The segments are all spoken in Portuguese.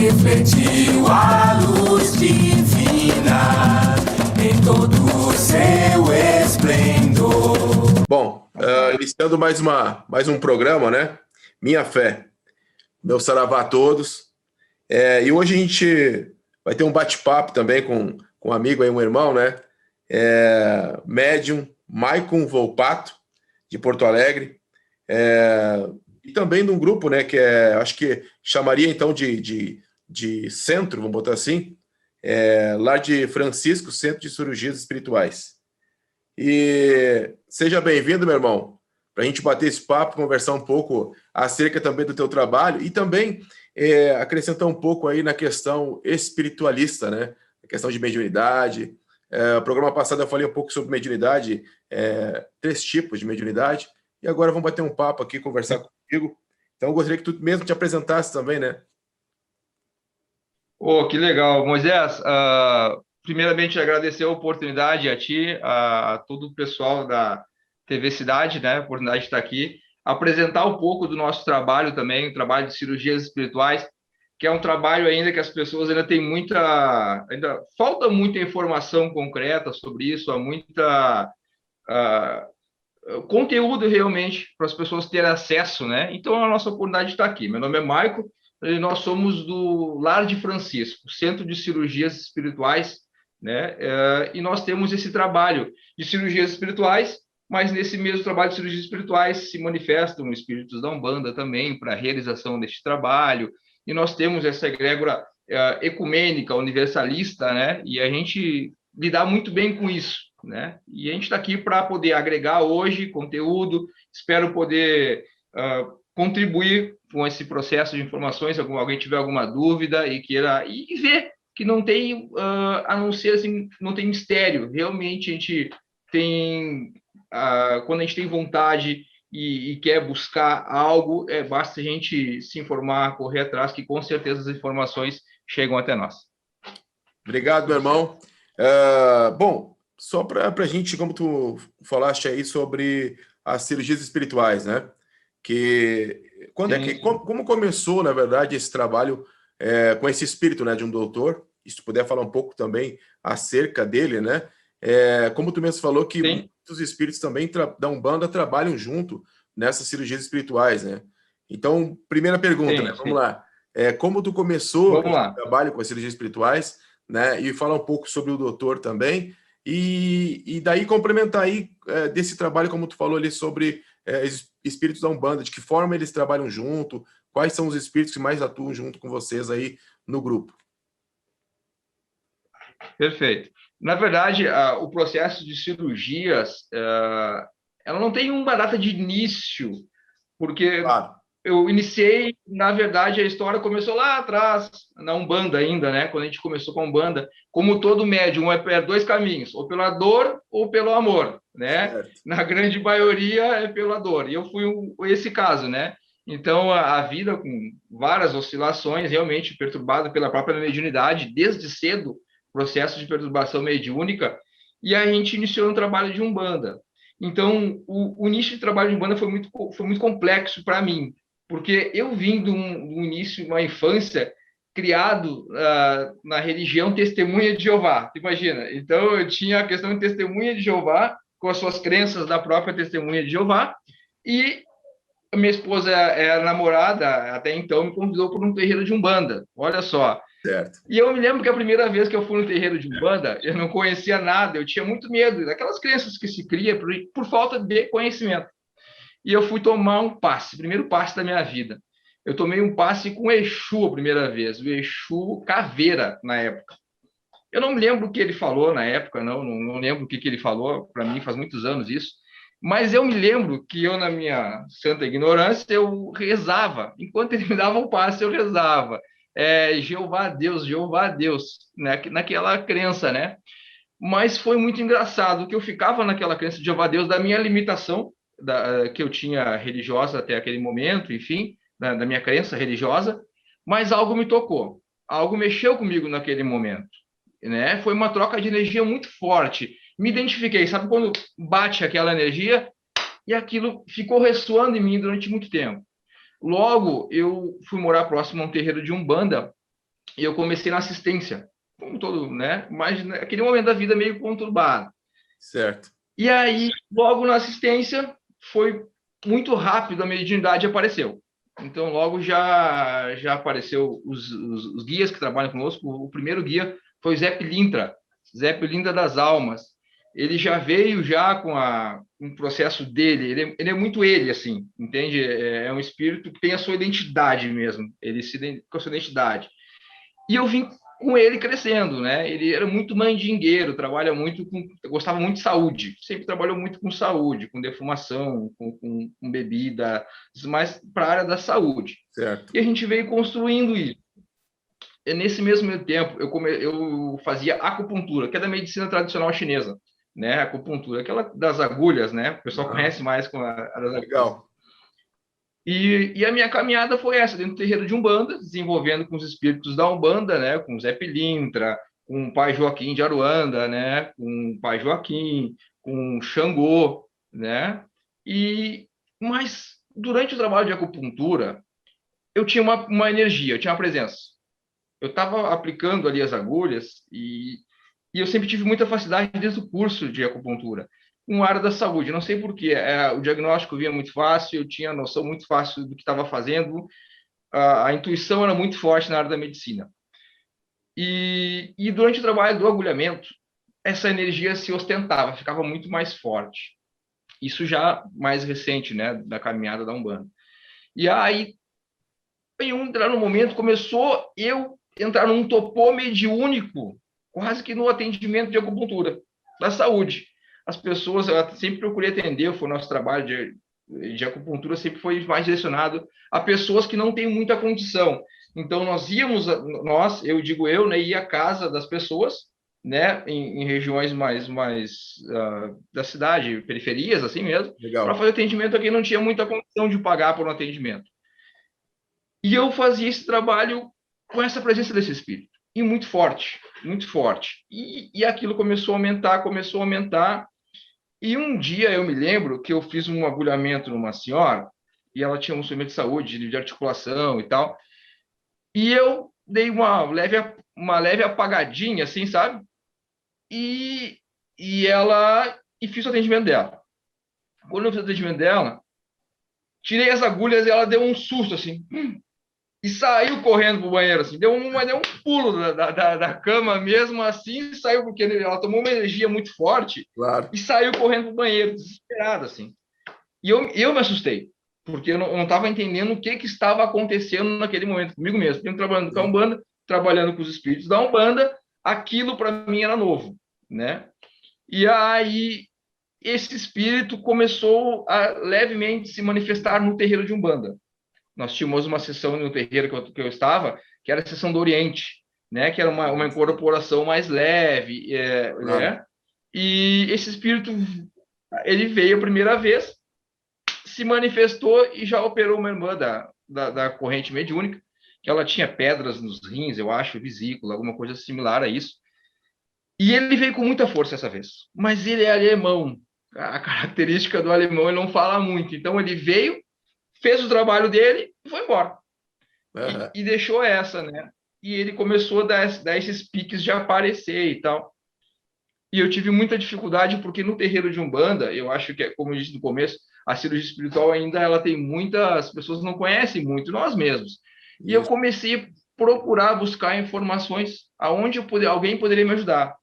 refletiu a luz divina em todo o seu esplendor. Bom, iniciando mais um programa, né? Minha Fé. Meu saravá a todos. E hoje a gente vai ter um bate-papo também com um amigo aí, um irmão, né? Médium Maicon Volpato, de Porto Alegre. E também de um grupo, né? Que acho que chamaria então de centro, vamos botar assim, lá de Francisco, Centro de Cirurgias Espirituais. E seja bem-vindo, meu irmão, para a gente bater esse papo, conversar um pouco acerca também do teu trabalho e também acrescentar um pouco aí na questão espiritualista, né? A questão de mediunidade. No programa passado eu falei um pouco sobre mediunidade, 3 tipos de mediunidade, e agora vamos bater um papo aqui, conversar contigo. Então eu gostaria que tu mesmo te apresentasse também, né? Oh, que legal, Moisés. Primeiramente, agradecer a oportunidade a ti, a todo o pessoal da TV Cidade, né? A oportunidade de estar aqui, apresentar um pouco do nosso trabalho também, o trabalho de cirurgias espirituais, que é um trabalho ainda que as pessoas ainda têm ainda falta muita informação concreta sobre isso, há muita conteúdo realmente para as pessoas terem acesso, né? Então, a nossa oportunidade está aqui. Meu nome é Maico, e nós somos do Lar de Francisco, Centro de Cirurgias Espirituais, né? E nós temos esse trabalho de cirurgias espirituais, mas nesse mesmo trabalho de cirurgias espirituais se manifestam espíritos da Umbanda também para a realização deste trabalho, e nós temos essa egrégora ecumênica, universalista, né? E a gente lidar muito bem com isso, né? E a gente está aqui para poder agregar hoje conteúdo, espero poder contribuir com esse processo de informações, se alguém tiver alguma dúvida e queira e ver que não tem, a não ser assim, não tem mistério. Realmente a gente tem, quando a gente tem vontade e quer buscar algo, basta a gente se informar, correr atrás, que com certeza as informações chegam até nós. Obrigado, meu irmão. Bom, só para a gente, como tu falaste aí sobre as cirurgias espirituais, né? Como começou, na verdade, esse trabalho com esse espírito, né, de um doutor? Se tu puder falar um pouco também acerca dele, né? Como tu mesmo falou que muitos espíritos também da Umbanda trabalham junto nessas cirurgias espirituais, né? Então, primeira pergunta, né? Vamos lá. Como tu começou o trabalho com as cirurgias espirituais, né? E falar um pouco sobre o doutor também. E daí complementar aí desse trabalho, como tu falou ali, sobre espíritos da Umbanda, de que forma eles trabalham junto, quais são os espíritos que mais atuam junto com vocês aí no grupo. Perfeito. Na verdade, o processo de cirurgias, ela não tem uma data de início, porque eu iniciei, na verdade, a história começou lá atrás, na Umbanda ainda, né? Quando a gente começou com a Umbanda, como todo médium, é 2 caminhos, ou pela dor ou pelo amor, né? Certo. Na grande maioria é pela dor, e eu fui esse caso, né? Então, a vida com várias oscilações, realmente perturbada pela própria mediunidade, desde cedo, processo de perturbação mediúnica, e a gente iniciou um trabalho de Umbanda. Então, o início de trabalho de Umbanda foi muito complexo para mim, porque eu vim de um início, uma infância, criado na religião Testemunha de Jeová, imagina. Então, eu tinha a questão de Testemunha de Jeová, com as suas crenças da própria Testemunha de Jeová, e a minha esposa é namorada, até então, me convidou para um terreiro de Umbanda, olha só. Certo. E eu me lembro que a primeira vez que eu fui no terreiro de Umbanda, eu não conhecia nada, eu tinha muito medo daquelas crenças que se cria por falta de conhecimento. E eu fui tomar um passe, primeiro passe da minha vida. Eu tomei um passe com o Exu a primeira vez, o Exu Caveira, na época. Eu não me lembro o que ele falou na época, não lembro o que ele falou, para mim faz muitos anos isso, mas eu me lembro que eu, na minha santa ignorância, eu rezava. Enquanto ele me dava um passe, eu rezava. Jeová Deus, né? Naquela crença, né? Mas foi muito engraçado que eu ficava naquela crença de Jeová Deus, da minha limitação, que eu tinha religiosa até aquele momento, enfim, da minha crença religiosa, mas algo me tocou, algo mexeu comigo naquele momento, né? Foi uma troca de energia muito forte. Me identifiquei, sabe quando bate aquela energia? E aquilo ficou ressoando em mim durante muito tempo. Logo, eu fui morar próximo a um terreiro de Umbanda, e eu comecei na assistência, como todo, né? Mas naquele momento da vida meio conturbado. Certo. E aí, logo na assistência, foi muito rápido, a mediunidade apareceu. Então, logo já apareceu os guias que trabalham conosco. O primeiro guia foi o Zé Pilintra, Zé Pilintra das Almas. Ele já veio já com um processo dele. Ele é muito ele, assim, entende? É um espírito que tem a sua identidade mesmo. Ele se identifica com a sua identidade. E eu vim com ele crescendo, né? Ele era muito mandingueiro, gostava muito de saúde, sempre trabalhou muito com saúde, com defumação, com bebida, mas para a área da saúde. Certo. E a gente veio construindo isso. E nesse mesmo tempo, eu fazia acupuntura, que é da medicina tradicional chinesa, né? Acupuntura, aquela das agulhas, né? O pessoal conhece mais com a das agulhas. Legal. E a minha caminhada foi essa, dentro do terreiro de Umbanda, desenvolvendo com os espíritos da Umbanda, né, com o Zé Pilintra, com o pai Joaquim de Aruanda, né, com o pai Joaquim, com o Xangô, né, mas durante o trabalho de acupuntura, eu tinha uma energia, eu tinha uma presença. Eu estava aplicando ali as agulhas e eu sempre tive muita facilidade desde o curso de acupuntura com a área da saúde. Não sei por quê. O diagnóstico vinha muito fácil, eu tinha noção muito fácil do que estava fazendo, a intuição era muito forte na área da medicina. E durante o trabalho do agulhamento, essa energia se ostentava, ficava muito mais forte. Isso já mais recente, né, da caminhada da Umbanda. E aí, em um determinado momento, começou eu entrar num topô mediúnico, quase que no atendimento de acupuntura, da saúde. As pessoas, eu sempre procurei atender, foi o nosso trabalho de acupuntura, sempre foi mais direcionado a pessoas que não têm muita condição. Então, eu digo eu, né, ia à casa das pessoas, né, em regiões mais da cidade, periferias, assim mesmo, para fazer atendimento a quem não tinha muita condição de pagar por um atendimento. E eu fazia esse trabalho com essa presença desse espírito, e muito forte, muito forte. E aquilo começou a aumentar, e um dia eu me lembro que eu fiz um agulhamento numa senhora, e ela tinha um sofrimento de saúde, de articulação e tal, e eu dei uma leve apagadinha, assim, sabe? E fiz o atendimento dela. Quando eu fiz o atendimento dela, tirei as agulhas e ela deu um susto, assim, e saiu correndo pro banheiro, assim, deu um pulo da cama mesmo, assim, saiu, porque ela tomou uma energia muito forte, claro, e saiu correndo pro banheiro, desesperada, assim. E eu me assustei, porque eu não estava entendendo o que estava acontecendo naquele momento comigo mesmo. Eu trabalhando com a Umbanda, trabalhando com os espíritos da Umbanda, aquilo para mim era novo, né? E aí esse espírito começou a levemente se manifestar no terreiro de Umbanda. Nós tínhamos uma sessão no terreiro que eu estava, que era a sessão do Oriente, né? Que era uma incorporação mais leve, né? E esse espírito, ele veio a primeira vez, se manifestou e já operou uma irmã da corrente mediúnica, que ela tinha pedras nos rins, eu acho, vesícula, alguma coisa similar a isso. E ele veio com muita força essa vez. Mas ele é alemão. A característica do alemão, ele não fala muito. Então, ele veio, fez o trabalho dele e foi embora. Uhum. E deixou essa, né? E ele começou a dar esses piques de aparecer e tal. E eu tive muita dificuldade, porque no terreiro de Umbanda, eu acho que, como eu disse no começo, a cirurgia espiritual ainda ela tem muitas pessoas não conhecem muito, nós mesmos. Isso. E eu comecei a procurar buscar informações aonde alguém poderia me ajudar.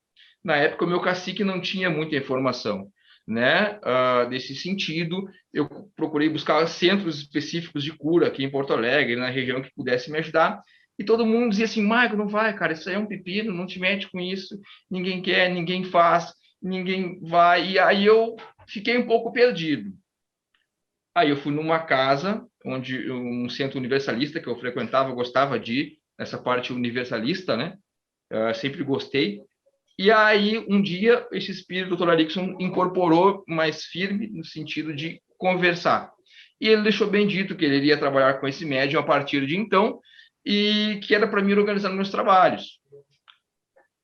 Na época, o meu cacique não tinha muita informação, né? Desse sentido, eu procurei buscar centros específicos de cura aqui em Porto Alegre, na região que pudesse me ajudar. E todo mundo dizia assim, Michael, não vai, cara, isso aí é um pepino, não te mete com isso, ninguém quer, ninguém faz, ninguém vai. E aí eu fiquei um pouco perdido. Aí eu fui numa casa, um centro universalista que eu frequentava, eu gostava de ir nessa parte universalista, né? Sempre gostei. E aí, um dia, esse espírito, o Dr. Erickson, incorporou mais firme no sentido de conversar. E ele deixou bem dito que ele iria trabalhar com esse médium a partir de então, e que era para mim organizar meus trabalhos.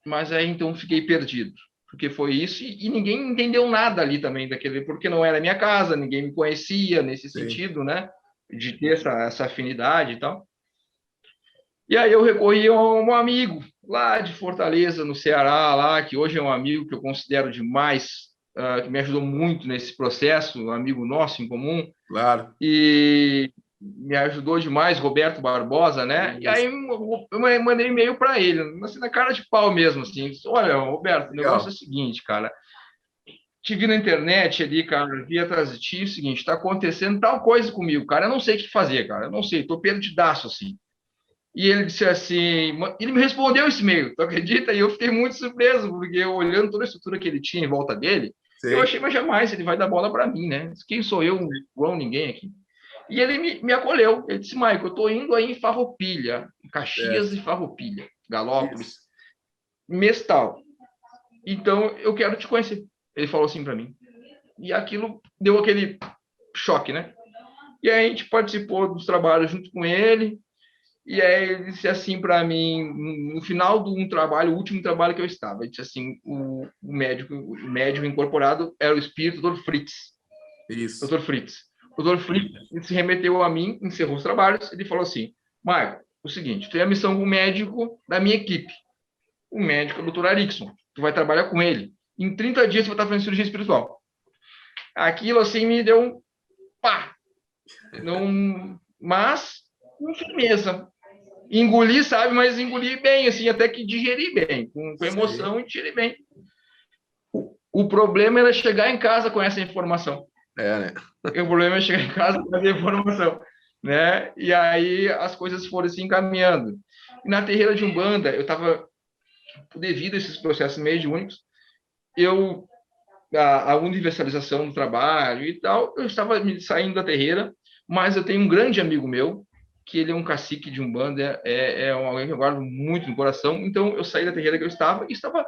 Mas aí, então, fiquei perdido, porque foi isso, e ninguém entendeu nada ali também daquele, porque não era minha casa, ninguém me conhecia nesse sentido, né, de ter essa afinidade e tal. E aí eu recorri a um amigo lá de Fortaleza, no Ceará, lá, que hoje é um amigo que eu considero demais, que me ajudou muito nesse processo, um amigo nosso em comum, Claro. e me ajudou demais, Roberto Barbosa, né? E aí eu mandei e-mail para ele, assim, na cara de pau mesmo, assim, olha, Roberto, o negócio é Legal. o seguinte, cara, te vi na internet ali, cara, vi atrás de ti, é o seguinte, tá acontecendo tal coisa comigo, cara, eu não sei o que fazer, cara, eu não sei, tô perdidaço, assim. E ele disse assim, ele me respondeu esse e-mail, tu acredita? E eu fiquei muito surpreso, porque eu, olhando toda a estrutura que ele tinha em volta dele, eu Sei. achei, mas jamais ele vai dar bola para mim, né? Quem sou eu, um João, ninguém aqui. E ele me acolheu. Ele disse, Maico, eu estou indo aí em Farroupilha, em Caxias Certo. e Farroupilha, Galópolis, Isso. mês tal. Então, eu quero te conhecer. Ele falou assim para mim. E aquilo deu aquele choque, né? E aí a gente participou dos trabalhos junto com ele. E aí ele disse assim para mim, no final de um trabalho, o último trabalho que eu estava, ele disse assim, o médico incorporado era o espírito Dr. Fritz. Isso. Dr. Fritz. O Dr. Fritz se remeteu a mim, encerrou os trabalhos, ele falou assim, Marco, o seguinte, tu tem a missão com o médico da minha equipe. O médico é o Dr. Arickson. Tu vai trabalhar com ele. Em 30 dias tu vai estar fazendo cirurgia espiritual. Aquilo assim me deu um pá. Não, mas com firmeza. Engoli, sabe, mas engoli bem, assim, até que digeri bem, com Sei. emoção e digeri bem. O problema era chegar em casa com essa informação. É, né? O problema é chegar em casa com essa informação, né? E aí as coisas foram se encaminhando. E na terreira de Umbanda, eu estava, devido a esses processos mediúnicos, eu a universalização do trabalho e tal, eu estava me saindo da terreira, mas eu tenho um grande amigo meu, que ele é um cacique de Umbanda, é alguém que eu guardo muito no coração, então eu saí da terreira que eu estava e estava,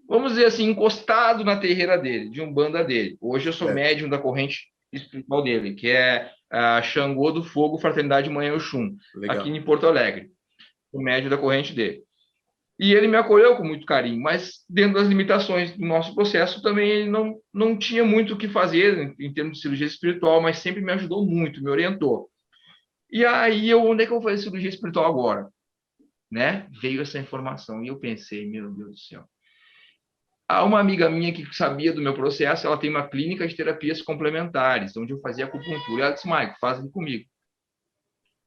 vamos dizer assim, encostado na terreira dele, de Umbanda dele. Hoje eu sou Certo. médium da corrente espiritual dele, que é a Xangô do Fogo, Fraternidade Manhã Oxum, aqui Legal. em Porto Alegre, o médium da corrente dele. E ele me acolheu com muito carinho, mas dentro das limitações do nosso processo também ele não tinha muito o que fazer em termos de cirurgia espiritual, mas sempre me ajudou muito, me orientou. E aí, onde é que eu vou fazer cirurgia espiritual agora? Né? Veio essa informação e eu pensei, meu Deus do céu. Há uma amiga minha que sabia do meu processo, ela tem uma clínica de terapias complementares, onde eu fazia acupuntura. Ela disse, Maico, faz aqui comigo.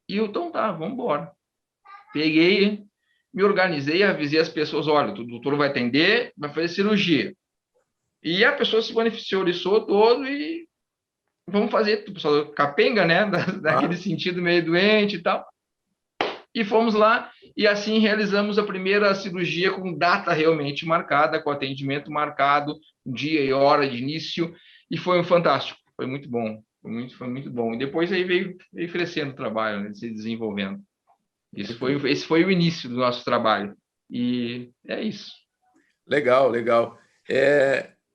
E eu, então tá, vamos embora. Peguei, me organizei, avisei as pessoas, olha, o doutor vai atender, vai fazer cirurgia. E a pessoa se beneficiou disso todo e vamos fazer, o pessoal capenga, né, daquele Claro. sentido meio doente e tal. E fomos lá e assim realizamos a primeira cirurgia com data realmente marcada, com atendimento marcado, dia e hora de início, e foi um fantástico, foi muito bom, foi muito bom. E depois aí veio crescendo o trabalho, né, se desenvolvendo. Esse foi o início do nosso trabalho. E é isso. Legal, legal.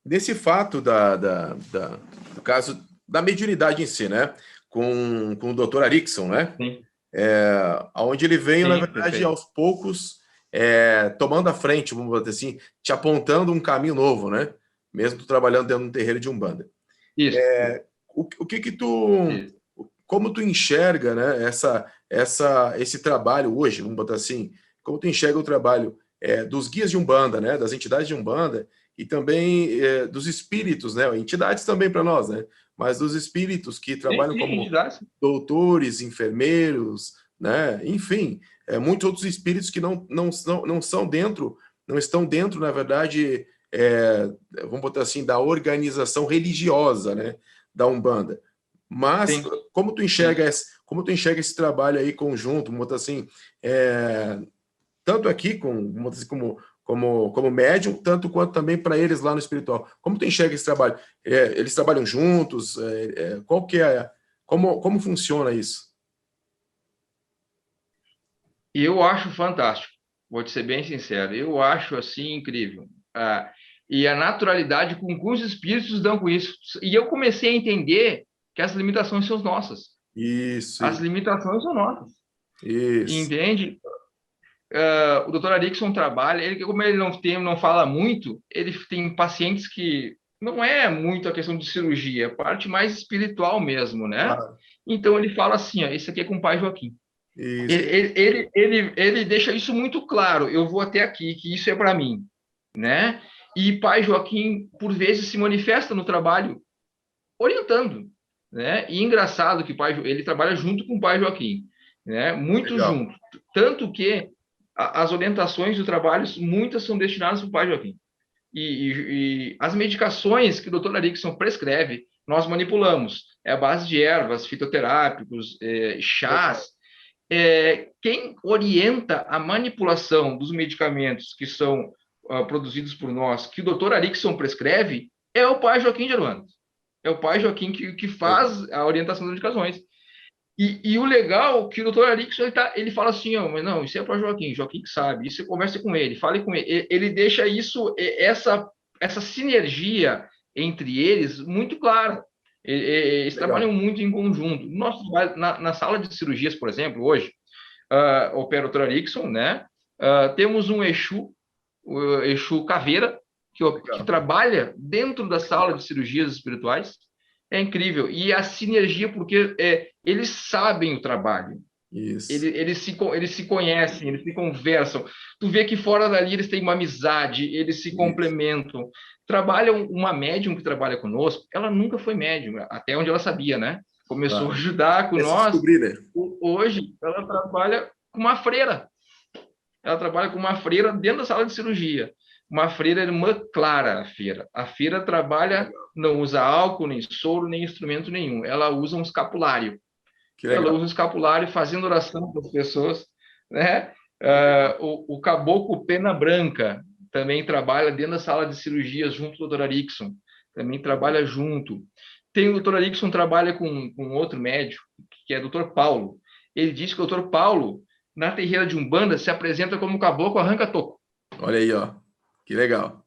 Nesse fato do caso da mediunidade em si, né? Com o Dr. Arickson, né? Sim, Onde ele veio, na sim, verdade, perfeito. aos poucos, tomando a frente, vamos dizer assim, te apontando um caminho novo, né? Mesmo tu trabalhando dentro de um terreiro de Umbanda. Isso, O que que tu, isso. como tu enxerga, né, esse trabalho hoje, vamos botar assim, como tu enxerga o trabalho dos guias de Umbanda, né, das entidades de Umbanda e também dos espíritos, né, entidades também para nós, né, mas dos espíritos que Sim, trabalham sim, como entidades. doutores, enfermeiros, né, enfim, muitos outros espíritos que não são dentro, não estão dentro, na verdade, vamos botar assim, da organização religiosa, né, da Umbanda. Mas Sim, isso. como tu enxerga esse trabalho aí conjunto, vamos botar assim, tanto aqui vamos botar assim, como médium, tanto quanto também para eles lá no espiritual. Como tu enxerga esse trabalho? Eles trabalham juntos? Qual que como funciona isso? E eu acho fantástico, vou te ser bem sincero, eu acho assim incrível. E a naturalidade com que os espíritos dão com isso. E eu comecei a entender que as limitações são nossas. Isso, As limitações são nossas. isso. Entende? O doutor Arickson trabalha, ele, como ele não fala muito, ele tem pacientes que não é muito a questão de cirurgia, é a parte mais espiritual mesmo, né? Claro. Então ele fala assim, ó, esse aqui é com o pai Joaquim. Isso. Ele deixa isso muito claro. Eu vou até aqui, que isso é para mim, né? E pai Joaquim, por vezes, se manifesta no trabalho orientando, né? E engraçado que ele trabalha junto com o pai Joaquim, né? Muito Legal. junto. Tanto que as orientações do trabalho, muitas são destinadas para o pai Joaquim. E as medicações que o doutor Arickson prescreve, nós manipulamos. É a base de ervas, fitoterápicos, chás. Quem orienta a manipulação dos medicamentos que são produzidos por nós, que o doutor Arickson prescreve, é o pai Joaquim de Aruanda. É o pai Joaquim que faz a orientação das medicações. E o legal é que o doutor Arickson, ele fala assim, mas não, isso é para Joaquim que sabe, isso você conversa com ele, fale com ele. Ele deixa isso, essa sinergia entre eles muito clara. Eles trabalham muito em conjunto. Na sala de cirurgias, por exemplo, hoje, opera o doutor Arickson, né? Temos um Exu, o Exu Caveira, que trabalha dentro da sala de cirurgias espirituais. É incrível. E a sinergia, porque eles sabem o trabalho. Isso. Eles se conhecem, eles se conversam. Tu vê que fora dali eles têm uma amizade, eles se complementam. Trabalham uma médium que trabalha conosco, ela nunca foi médium, até onde ela sabia, né? Começou a ajudar com nós. Né? Hoje, ela trabalha com uma freira. Ela trabalha com uma freira dentro da sala de cirurgia. Uma freira irmã clara, a freira trabalha, não usa álcool, nem soro, nem instrumento nenhum. Ela usa um escapulário. Ela usa um escapulário fazendo oração para as pessoas, né? O caboclo Pena Branca também trabalha dentro da sala de cirurgias junto com o doutor Arickson. Também trabalha junto. Tem o doutor Arickson trabalha com outro médico, que é o doutor Paulo. Ele diz que o doutor Paulo, na terreira de Umbanda, se apresenta como caboclo arranca-toco. Olha aí, ó. Que legal.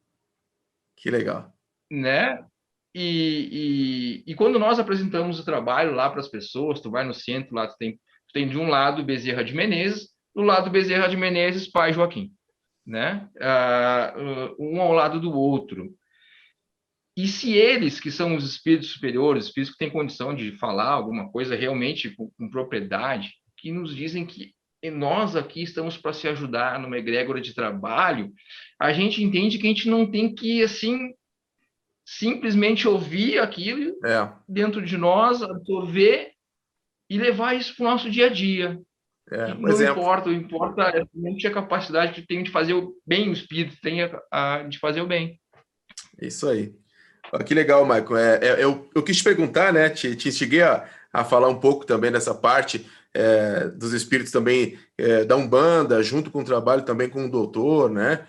Que legal. Né? E quando nós apresentamos o trabalho lá para as pessoas, tu vai no centro, lá tu tem de um lado Bezerra de Menezes, do lado Bezerra de Menezes, pai Joaquim, né? Um ao lado do outro. E se eles, que são os espíritos superiores, espíritos que têm condição de falar alguma coisa realmente com propriedade, que nos dizem que nós aqui estamos para se ajudar numa egrégora de trabalho, a gente entende que a gente não tem que, assim, simplesmente ouvir aquilo dentro de nós, absorver e levar isso para o nosso dia a dia. Não importa, o importa é a capacidade que tem de fazer o bem, o espírito tem de fazer o bem. Isso aí. Que legal, Michael. Eu quis te perguntar, né? Te instiguei a falar um pouco também dessa parte dos espíritos também da Umbanda, junto com o trabalho também com o doutor, né?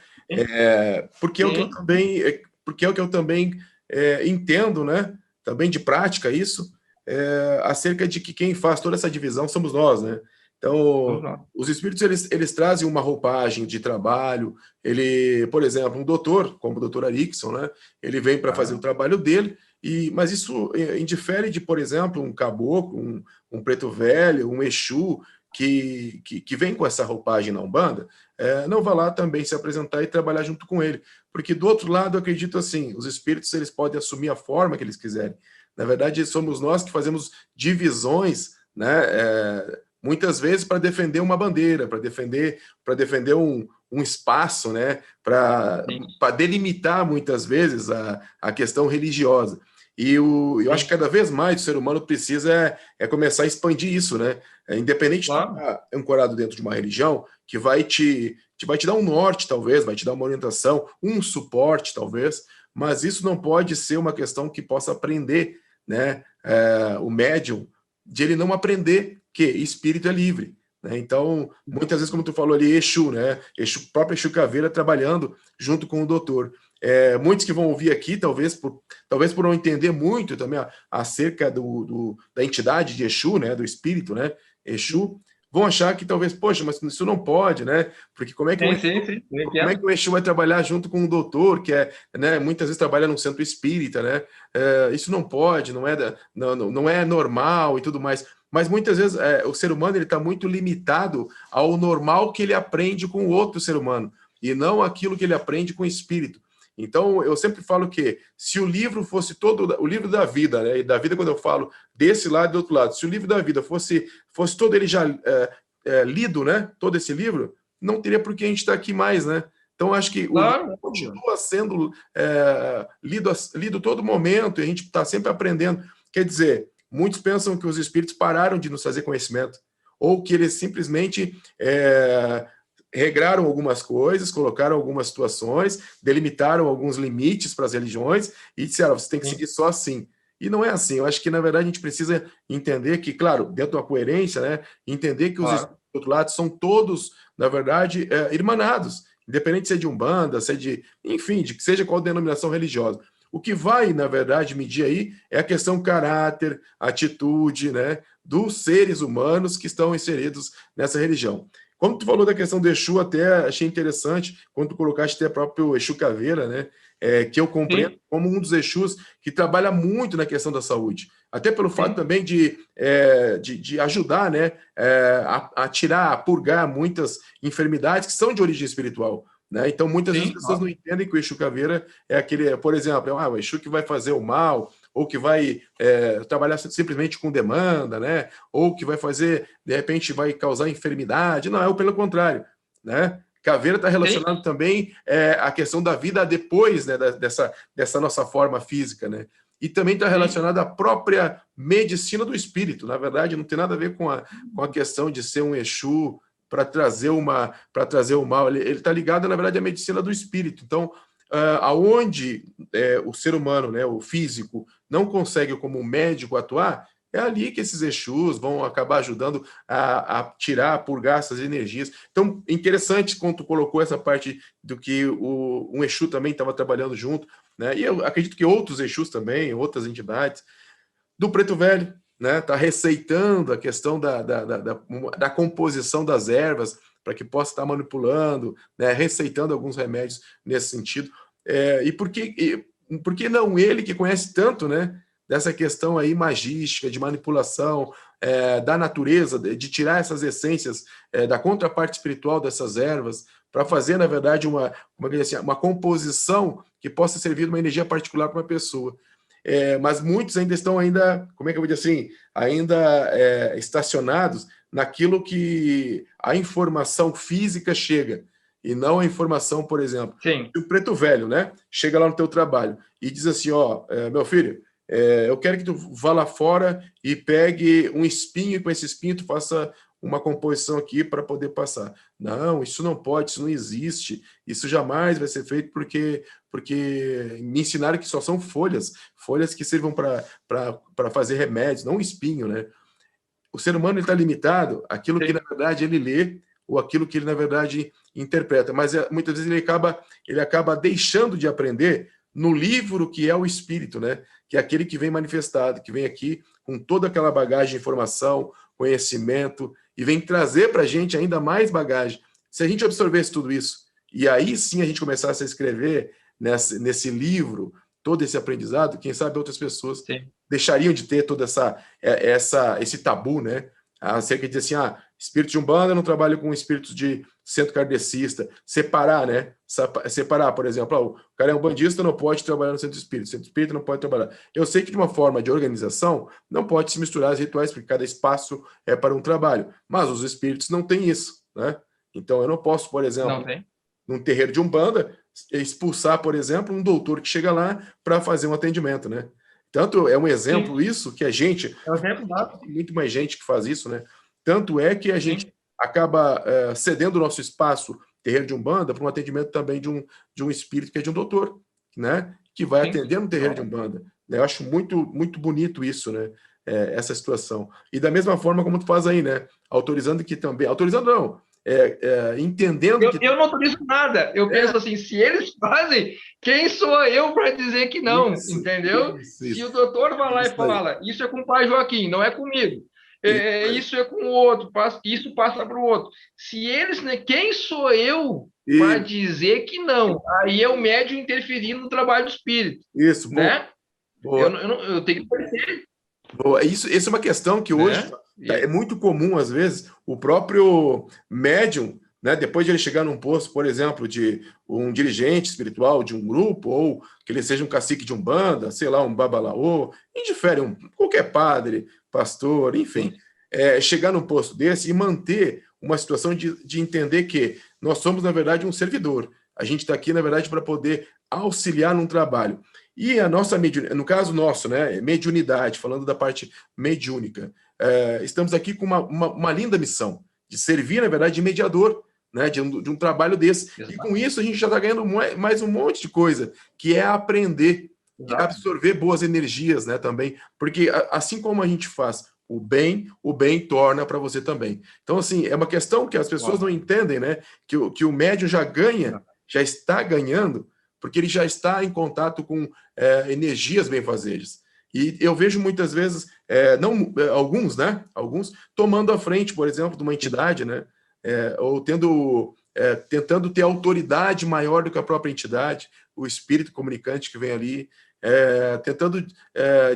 Porque é o que eu também entendo, né? Também de prática isso, acerca de que quem faz toda essa divisão somos nós, né? Então, os espíritos, eles trazem uma roupagem de trabalho. Por exemplo, um doutor, como o doutor Arickson, né? Ele vem para fazer o trabalho dele, mas isso indifere de, por exemplo, um caboclo, um preto velho, um Exu, que vem com essa roupagem na Umbanda, não vai lá também se apresentar e trabalhar junto com ele. Porque, do outro lado, eu acredito assim, os espíritos, eles podem assumir a forma que eles quiserem. Na verdade, somos nós que fazemos divisões, né? Muitas vezes para defender uma bandeira, para defender um espaço, né? Para delimitar, muitas vezes, a questão religiosa. E eu acho que cada vez mais o ser humano precisa começar a expandir isso, né? Independente de estar ancorado dentro de uma religião, que vai te dar um norte, talvez, vai te dar uma orientação, um suporte, talvez, mas isso não pode ser uma questão que possa aprender, né? O médium, de ele não aprender que espírito é livre, né? Então, muitas vezes, como tu falou ali, Exu, né? Próprio Exu Caveira trabalhando junto com o doutor. Muitos que vão ouvir aqui, talvez por não entender muito também acerca da entidade de Exu, né? Do espírito, né? Exu, vão achar que talvez, poxa, mas isso não pode, né? Porque como é que o Exu vai trabalhar junto com o doutor, que né, muitas vezes trabalha num centro espírita, né? Isso não pode, não é normal e tudo mais. Mas muitas vezes o ser humano está muito limitado ao normal que ele aprende com o outro ser humano, e não aquilo que ele aprende com o espírito. Então, eu sempre falo que se o livro fosse todo, o livro da vida, né? E da vida, quando eu falo desse lado e do outro lado, se o livro da vida fosse todo ele já lido, né, todo esse livro, não teria por que a gente estar aqui mais, né? Então, acho que o livro continua sendo lido todo momento, e a gente está sempre aprendendo. Quer dizer, muitos pensam que os espíritos pararam de nos fazer conhecimento, ou que eles simplesmente regraram algumas coisas, colocaram algumas situações, delimitaram alguns limites para as religiões e disseram, você tem que seguir só assim. E não é assim. Eu acho que, na verdade, a gente precisa entender que, claro, dentro da coerência, né, entender que os espíritos do outro lado são todos, na verdade, irmanados, independente se é de Umbanda, se é de, enfim, de que seja qual denominação religiosa. O que vai, na verdade, medir aí é a questão caráter, atitude, né, dos seres humanos que estão inseridos nessa religião. Quando tu falou da questão do Exu, até achei interessante, quando tu colocaste até próprio Exu Caveira, né, que eu compreendo como um dos Exus que trabalha muito na questão da saúde. Até pelo fato também de ajudar, né, a tirar, a purgar muitas enfermidades que são de origem espiritual. Né? Então, muitas vezes as pessoas não entendem que o Exu Caveira é aquele, por exemplo, o Exu que vai fazer o mal, ou que vai trabalhar simplesmente com demanda, né? Ou que vai fazer, de repente, vai causar enfermidade. Não, é o pelo contrário. Né? Caveira está relacionado também à questão da vida depois, né, dessa nossa forma física. Né? E também está relacionado à própria medicina do espírito. Na verdade, não tem nada a ver com a questão de ser um Exu para trazer o mal. Ele está ligado, na verdade, à medicina do espírito. Então, aonde o ser humano, né, o físico, não consegue como médico atuar, é ali que esses Exus vão acabar ajudando a tirar, a purgar essas energias. Então, interessante quando tu colocou essa parte do que um Exu também estava trabalhando junto, né? E eu acredito que outros Exus também, outras entidades, do Preto Velho, né, tá receitando a questão da composição das ervas para que possa estar manipulando, né, receitando alguns remédios nesse sentido. E por que não ele, que conhece tanto, né, dessa questão aí magística, de manipulação da natureza, de tirar essas essências da contraparte espiritual dessas ervas, para fazer, na verdade, uma composição que possa servir de uma energia particular para uma pessoa. Mas muitos ainda estão como é que eu vou dizer assim, ainda estacionados naquilo que a informação física chega, e não a informação, por exemplo, o Preto Velho, né, chega lá no teu trabalho e diz assim, meu filho, eu quero que tu vá lá fora e pegue um espinho, e com esse espinho tu faça uma composição aqui para poder passar. Não, isso não pode, isso não existe, isso jamais vai ser feito porque me ensinaram que só são folhas que sirvam para fazer remédios, não um espinho, né? O ser humano está limitado àquilo que, na verdade, ele lê ou aquilo que ele, na verdade, interpreta, mas muitas vezes ele acaba deixando de aprender no livro que é o espírito, né? Que é aquele que vem manifestado, que vem aqui com toda aquela bagagem de informação, conhecimento, e vem trazer para a gente ainda mais bagagem. Se a gente absorvesse tudo isso, e aí sim a gente começasse a escrever nesse livro todo esse aprendizado, quem sabe outras pessoas deixariam de ter toda esse tabu, né? Acerca de dizer assim, espírito de Umbanda não trabalha com espíritos de centro kardecista. Separar, né? Separar, por exemplo, o cara é um bandista, não pode trabalhar no centro espírita não pode trabalhar. Eu sei que de uma forma de organização não pode se misturar os rituais, porque cada espaço é para um trabalho, mas os espíritos não têm isso, né? Então eu não posso, por exemplo, num terreiro de Umbanda, expulsar, por exemplo, um doutor que chega lá para fazer um atendimento, né? Tanto é um exemplo isso, que a gente... É um exemplo, tem muito mais gente que faz isso, né? Tanto é que a gente acaba cedendo o nosso espaço, terreiro de Umbanda, para um atendimento também de um espírito que é de um doutor, né? Que vai atender no terreiro de Umbanda. Eu acho muito, muito bonito isso, né? Essa situação. E da mesma forma como tu faz aí, né? Autorizando que também... Autorizando não, entendendo eu não autorizo nada. Eu penso assim, se eles fazem, quem sou eu para dizer que não? Entendeu? Se o doutor vai lá e fala, isso é com o pai Joaquim, não é comigo. Isso é com o outro, isso passa para o outro. Se eles, né, quem sou eu para dizer que não? Aí é o médium interferindo no trabalho do espírito. Isso, né? Eu tenho que parecer. Boa. Isso é uma questão que hoje é muito comum, às vezes, o próprio médium, né, depois de ele chegar num posto, por exemplo, de um dirigente espiritual de um grupo, ou que ele seja um cacique de Umbanda, sei lá, um babalaô, indifere, qualquer padre, pastor, enfim, chegar num posto desse e manter uma situação de entender que nós somos, na verdade, um servidor. A gente está aqui, na verdade, para poder auxiliar num trabalho. E a nossa mediunidade, no caso nosso, né, mediunidade, falando da parte mediúnica, estamos aqui com uma linda missão de servir, na verdade, de mediador, né, de um trabalho desse. Exato. E com isso a gente já está ganhando mais um monte de coisa, que é aprender e absorver boas energias, né, também. Porque assim como a gente faz o bem torna para você também. Então, assim, é uma questão que as pessoas não entendem, né, que o médium já ganha, já está ganhando, porque ele já está em contato com energias benfazejas. E eu vejo muitas vezes, alguns tomando a frente, por exemplo, de uma entidade, né, ou tentando ter autoridade maior do que a própria entidade, o espírito comunicante que vem ali, tentando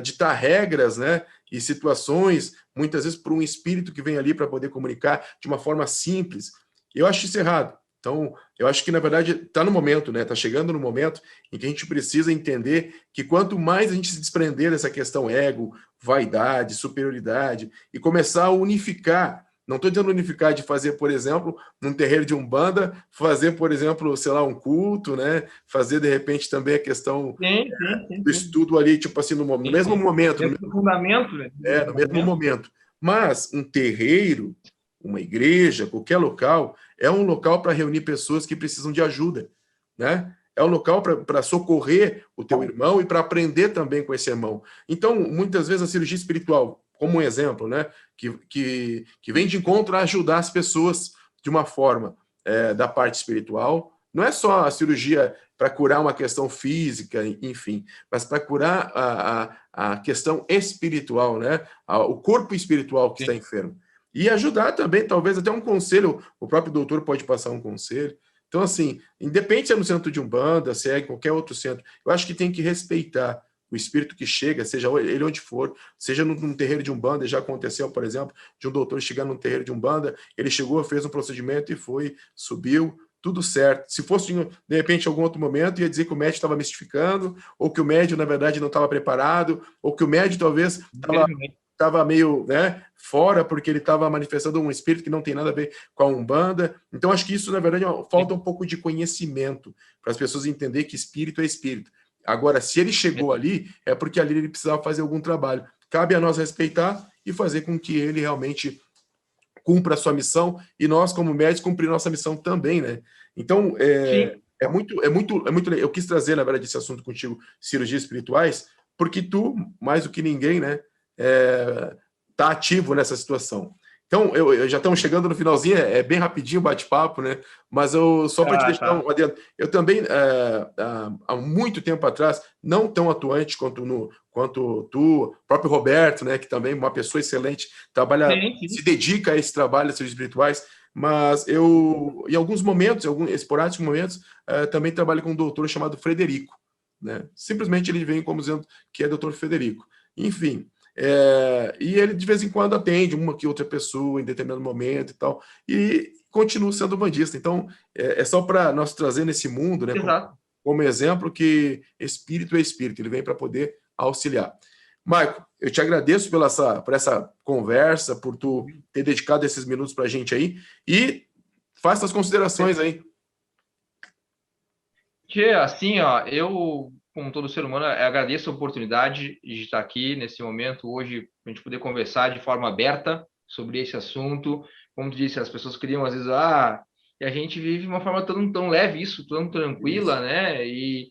ditar regras, né, e situações, muitas vezes por um espírito que vem ali para poder comunicar de uma forma simples. Eu acho isso errado. Então, eu acho que, na verdade, está no momento, né? Está chegando no momento em que a gente precisa entender que quanto mais a gente se desprender dessa questão ego, vaidade, superioridade, e começar a unificar, não estou dizendo unificar de fazer, por exemplo, num terreiro de Umbanda, fazer, por exemplo, sei lá, um culto, né? Fazer, de repente, também a questão do estudo ali, tipo assim, no mesmo momento. No fundamento, né? No mesmo momento. Mas um terreiro, uma igreja, qualquer local, é um local para reunir pessoas que precisam de ajuda, né? É um local para socorrer o teu irmão e para aprender também com esse irmão. Então, muitas vezes, a cirurgia espiritual, como um exemplo, né, que vem de encontro a ajudar as pessoas de uma forma da parte espiritual, não é só a cirurgia para curar uma questão física, enfim, mas para curar a questão espiritual, né, o corpo espiritual que está enfermo. E ajudar também, talvez até um conselho, o próprio doutor pode passar um conselho. Então, assim, independe se é no centro de Umbanda, se é em qualquer outro centro, eu acho que tem que respeitar o espírito que chega, seja ele onde for, seja num terreiro de Umbanda, já aconteceu, por exemplo, de um doutor chegar num terreiro de Umbanda, ele chegou, fez um procedimento e foi, subiu, tudo certo. Se fosse, de repente, em algum outro momento, ia dizer que o médico estava mistificando, ou que o médico, na verdade, não estava preparado, ou que o médico, talvez, estava meio, né, fora, porque ele estava manifestando um espírito que não tem nada a ver com a Umbanda. Então, acho que isso, na verdade, falta um pouco de conhecimento para as pessoas entenderem que espírito é espírito. Agora, se ele chegou ali, é porque ali ele precisava fazer algum trabalho. Cabe a nós respeitar e fazer com que ele realmente cumpra a sua missão e nós, como médicos, cumprir nossa missão também, né? Então, é muito eu quis trazer, na verdade, esse assunto contigo, cirurgias espirituais, porque tu, mais do que ninguém, né, tá ativo nessa situação. Então, eu já estamos chegando no finalzinho, é bem rapidinho o bate-papo, né? Mas só para te deixar um adendo, eu também, há muito tempo atrás, não tão atuante quanto tu, próprio Roberto, né? Que também é uma pessoa excelente, se dedica a esse trabalho, a serviços espirituais, mas eu, em alguns momentos, esporádicos momentos, também trabalho com um doutor chamado Frederico, né? Simplesmente ele vem como dizendo que é doutor Frederico. Enfim, e ele de vez em quando atende uma que outra pessoa em determinado momento e tal, e continua sendo bandista. Então, é só para nós trazer nesse mundo, né, como exemplo, que espírito é espírito, ele vem para poder auxiliar. Maico, eu te agradeço por essa conversa, por tu ter dedicado esses minutos para a gente aí, e faça as considerações aí. Assim, ó, eu, como todo ser humano, agradeço a oportunidade de estar aqui nesse momento, hoje, para a gente poder conversar de forma aberta sobre esse assunto. Como tu disse, as pessoas queriam, às vezes, e a gente vive de uma forma tão leve, tão tranquila, né? E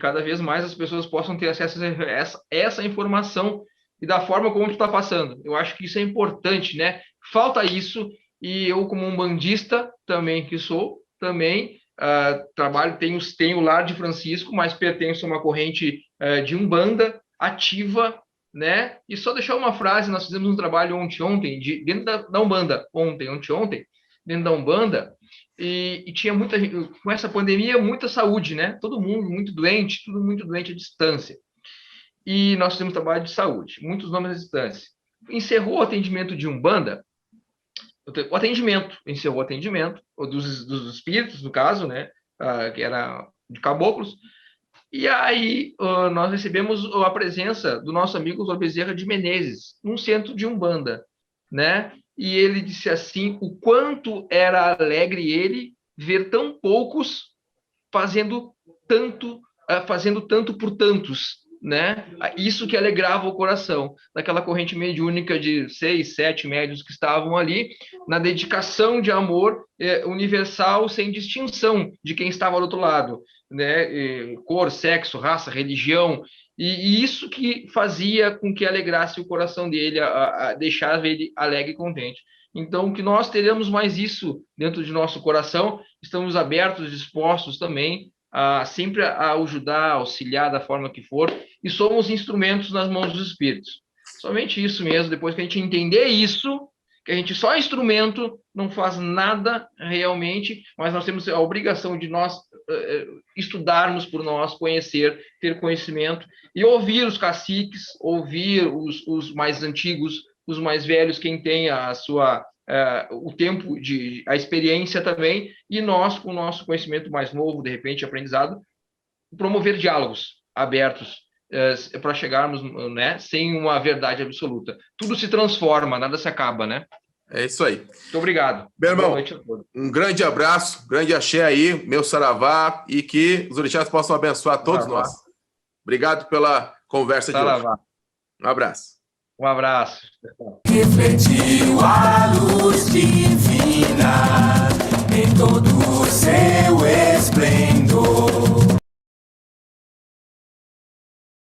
cada vez mais as pessoas possam ter acesso a essa informação e da forma como tu está passando. Eu acho que isso é importante, né? Falta isso, e eu, como um bandista também que sou, também trabalho, tenho o Lar de Francisco, mas pertenço a uma corrente de Umbanda ativa, né? E só deixar uma frase, nós fizemos um trabalho ontem, dentro da Umbanda, ontem, dentro da Umbanda, e tinha muita gente, com essa pandemia, muita saúde, né? Todo mundo muito doente, tudo muito doente à distância. E nós fizemos trabalho de saúde, muitos nomes à distância. Encerrou o atendimento de Umbanda, encerrou o atendimento dos espíritos, no caso, né, que era de caboclos, e aí nós recebemos a presença do nosso amigo Dr. Bezerra de Menezes, num centro de Umbanda, né, e ele disse assim, o quanto era alegre ele ver tão poucos fazendo tanto por tantos, né? Isso que alegrava o coração daquela corrente mediúnica de 6, 7 médiuns que estavam ali, na dedicação de amor universal, sem distinção de quem estava do outro lado, né? Cor, sexo, raça, religião, e isso que fazia com que alegrasse o coração dele, deixava ele alegre e contente. Então, que nós teremos mais isso dentro de nosso coração, estamos abertos, dispostos também sempre a ajudar, auxiliar da forma que for, e somos instrumentos nas mãos dos espíritos. Somente isso mesmo, depois que a gente entender isso, que a gente só é instrumento, não faz nada realmente, mas nós temos a obrigação de nós estudarmos por nós, conhecer, ter conhecimento, e ouvir os caciques, ouvir os mais antigos, os mais velhos, quem tem o tempo, a experiência também, e nós, com o nosso conhecimento mais novo, de repente, aprendizado, promover diálogos abertos para chegarmos, né, sem uma verdade absoluta. Tudo se transforma, nada se acaba, né? É isso aí. Muito obrigado. Meu irmão, um grande abraço, grande axé aí, meu saravá, e que os orixás possam abençoar todos nós. Obrigado pela conversa de hoje. Um abraço. Um abraço. Refletiu a luz